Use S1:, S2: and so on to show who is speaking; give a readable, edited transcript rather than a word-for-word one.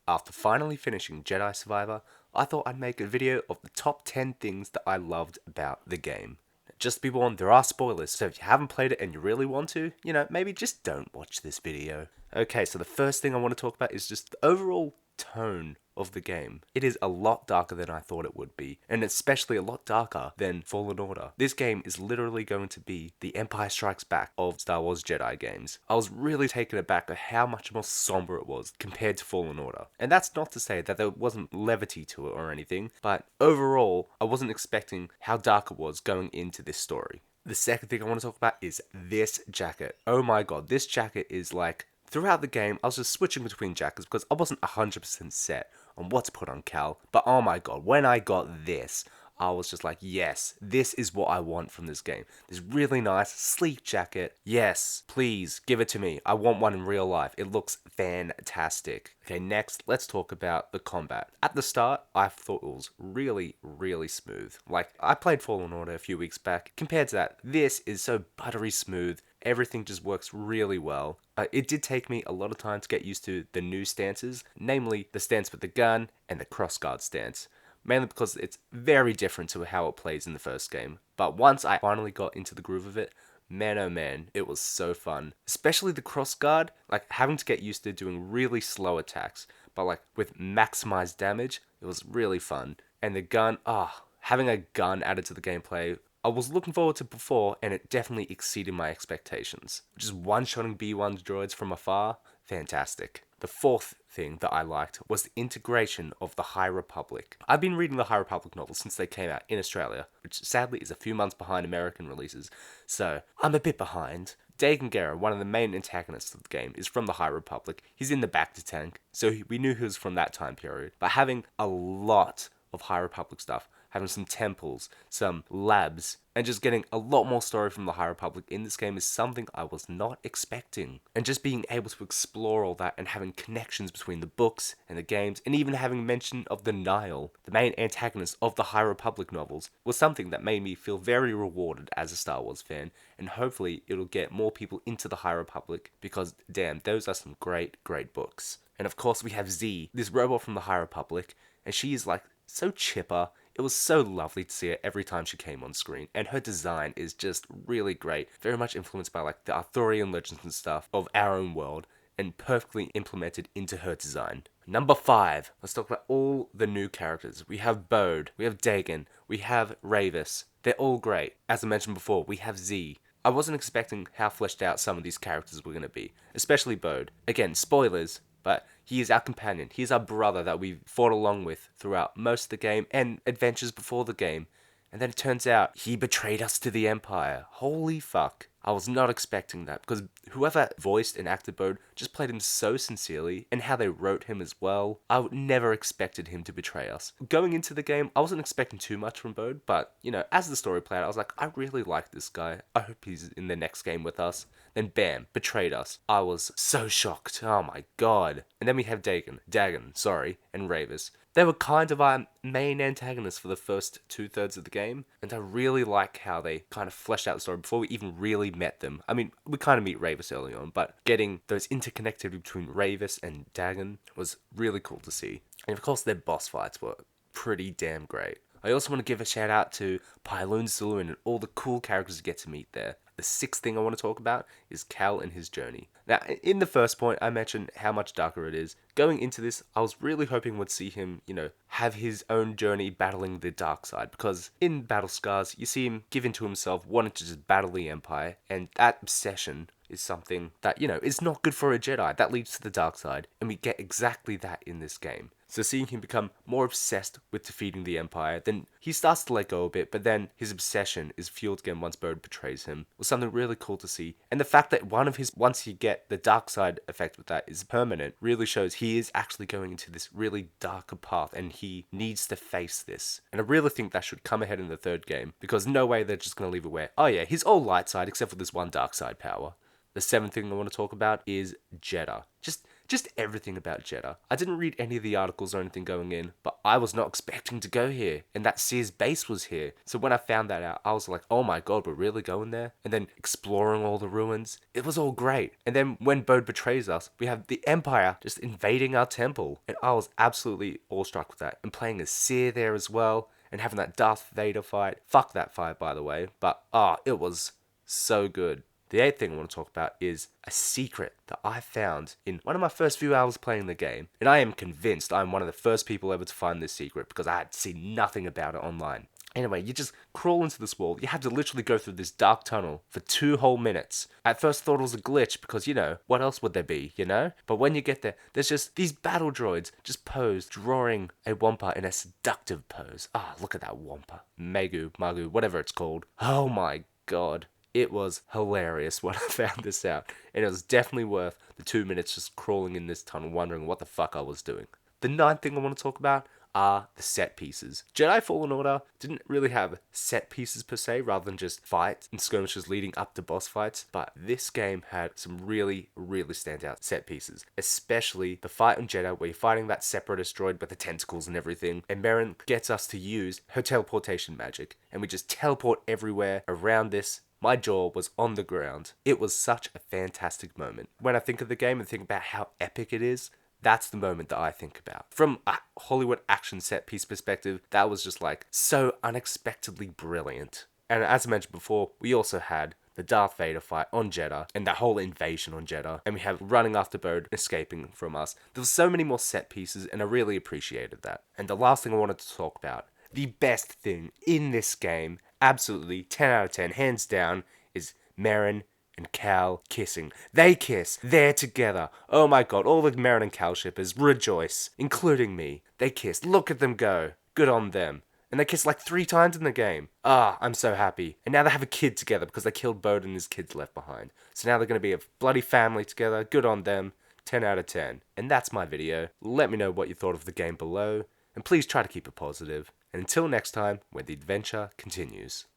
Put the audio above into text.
S1: After finally finishing Jedi Survivor, I thought I'd make a video of the top 10 things that I loved about the game. Just to be warned, there are spoilers, so if you haven't played it and you really want to, maybe just don't watch this video. Okay, so the first thing I want to talk about is just the overall tone of the game. It is a lot darker than I thought it would be, and especially a lot darker than Fallen Order. This game is literally going to be the Empire Strikes Back of Star Wars Jedi games. I was really taken aback at how much more somber it was compared to Fallen Order. And that's not to say that there wasn't levity to it or anything, but overall, I wasn't expecting how dark it was going into this story. The second thing I want to talk about is this jacket. Oh my god, this jacket is like... Throughout the game, I was just switching between jackets because I wasn't 100% set on what to put on Cal. But oh my god, when I got this, I was just like, yes, this is what I want from this game. This really nice, sleek jacket. Yes, please, give it to me. I want one in real life. It looks fantastic. Okay, next, let's talk about the combat. At the start, I thought it was really, really smooth. Like, I played Fallen Order a few weeks back. Compared to that, this is so buttery smooth. Everything just works really well. It did take me a lot of time to get used to the new stances, namely the stance with the gun and the crossguard stance. Mainly because it's very different to how it plays in the first game. But once I finally got into the groove of it, man oh man, it was so fun. Especially the crossguard, like having to get used to doing really slow attacks, but like with maximized damage, it was really fun. And the gun, having a gun added to the gameplay, I was looking forward to before, and it definitely exceeded my expectations. Just one-shotting B1 droids from afar, fantastic. The fourth thing that I liked was the integration of the High Republic. I've been reading the High Republic novels since they came out in Australia, which sadly is a few months behind American releases, so I'm a bit behind. Dagan Gera, one of the main antagonists of the game, is from the High Republic. He's in the Bacta tank, so we knew he was from that time period. But having a lot of High Republic stuff, having some temples, some labs, and just getting a lot more story from the High Republic in this game is something I was not expecting. And just being able to explore all that and having connections between the books and the games, and even having mention of the Nihil, the main antagonist of the High Republic novels, was something that made me feel very rewarded as a Star Wars fan, and hopefully it'll get more people into the High Republic, because damn, those are some great, great books. And of course we have Z, this robot from the High Republic, and she is like so chipper. It was so lovely to see her every time she came on screen, and her design is just really great. Very much influenced by like the Arthurian legends and stuff of our own world, and perfectly implemented into her design. Number 5, let's talk about all the new characters. We have Bode, we have Dagan, we have Ravis. They're all great. As I mentioned before, we have Z. I wasn't expecting how fleshed out some of these characters were going to be, especially Bode. Again, spoilers, but he is our companion. He is our brother that we fought along with throughout most of the game and adventures before the game. And then it turns out he betrayed us to the Empire. Holy fuck. I was not expecting that, because whoever voiced and acted Bode just played him so sincerely, and how they wrote him as well. I would never expected him to betray us. Going into the game, I wasn't expecting too much from Bode, but, as the story played out, I was like, I really like this guy. I hope he's in the next game with us. Then bam, betrayed us. I was so shocked. Oh my god. And then we have Dagan, and Ravis. They were kind of our main antagonists for the first 2/3 of the game, and I really like how they kind of fleshed out the story before we even really met them. I mean, we kind of meet Ravis early on, but getting those interconnectivity between Ravis and Dagan was really cool to see. And of course, their boss fights were pretty damn great. I also want to give a shout out to Pyloon Saloon and all the cool characters you get to meet there. The sixth thing I want to talk about is Cal and his journey. Now, in the first point, I mentioned how much darker it is. Going into this, I was really hoping we'd see him, have his own journey battling the dark side. Because in Battle Scars, you see him give in to himself, wanting to just battle the Empire. And that obsession is something that, is not good for a Jedi. That leads to the dark side. And we get exactly that in this game. So seeing him become more obsessed with defeating the Empire, then he starts to let go a bit, but then his obsession is fueled again once Bode betrays him, was something really cool to see. And the fact that once you get the dark side effect with that is permanent, really shows he is actually going into this really darker path, and he needs to face this. And I really think that should come ahead in the third game, because no way they're just going to leave it where, oh yeah, he's all light side except for this one dark side power. The seventh thing I want to talk about is Jedha. Just just everything about Jeddah. I didn't read any of the articles or anything going in, but I was not expecting to go here, and that Sears base was here. So when I found that out, I was like, oh my god, we're really going there? And then exploring all the ruins, it was all great. And then when Bode betrays us, we have the Empire just invading our temple, and I was absolutely awestruck with that. And playing as Seer there as well, and having that Darth Vader fight. Fuck that fight, by the way, but it was so good. The 8th thing I want to talk about is a secret that I found in one of my first few hours playing the game. And I am convinced I'm one of the first people ever to find this secret because I had seen nothing about it online. Anyway, you just crawl into this wall. You have to literally go through this dark tunnel for 2 whole minutes. At first thought it was a glitch because, what else would there be, But when you get there, there's just these battle droids just posed, drawing a Wampa in a seductive pose. Look at that Wampa. Magu, whatever it's called. Oh my god. It was hilarious when I found this out, and it was definitely worth the 2 minutes just crawling in this tunnel wondering what the fuck I was doing. The 9th thing I want to talk about are the set pieces. Jedi Fallen Order didn't really have set pieces per se, rather than just fights and skirmishes leading up to boss fights, but this game had some really, really standout set pieces, especially the fight on Jeddah where you're fighting that separatist droid with the tentacles and everything, and Merrin gets us to use her teleportation magic, and we just teleport everywhere around this. My jaw was on the ground. It was such a fantastic moment. When I think of the game and think about how epic it is, that's the moment that I think about. From a Hollywood action set piece perspective, that was just like so unexpectedly brilliant. And as I mentioned before, we also had the Darth Vader fight on Jeddah, and that whole invasion on Jeddah, and we have running after Bode, escaping from us. There were so many more set pieces, and I really appreciated that. And the last thing I wanted to talk about, the best thing in this game, absolutely 10 out of 10, hands down, is Merrin and Cal kissing. They kiss. They're together. Oh my god, all the Merrin and Cal shippers rejoice, including me. They kiss. Look at them go. Good on them. And they kiss like 3 times in the game. I'm so happy. And now they have a kid together because they killed Bode and his kids left behind. So now they're going to be a bloody family together. Good on them. 10 out of 10. And that's my video. Let me know what you thought of the game below. And please try to keep it positive. And until next time, where the adventure continues.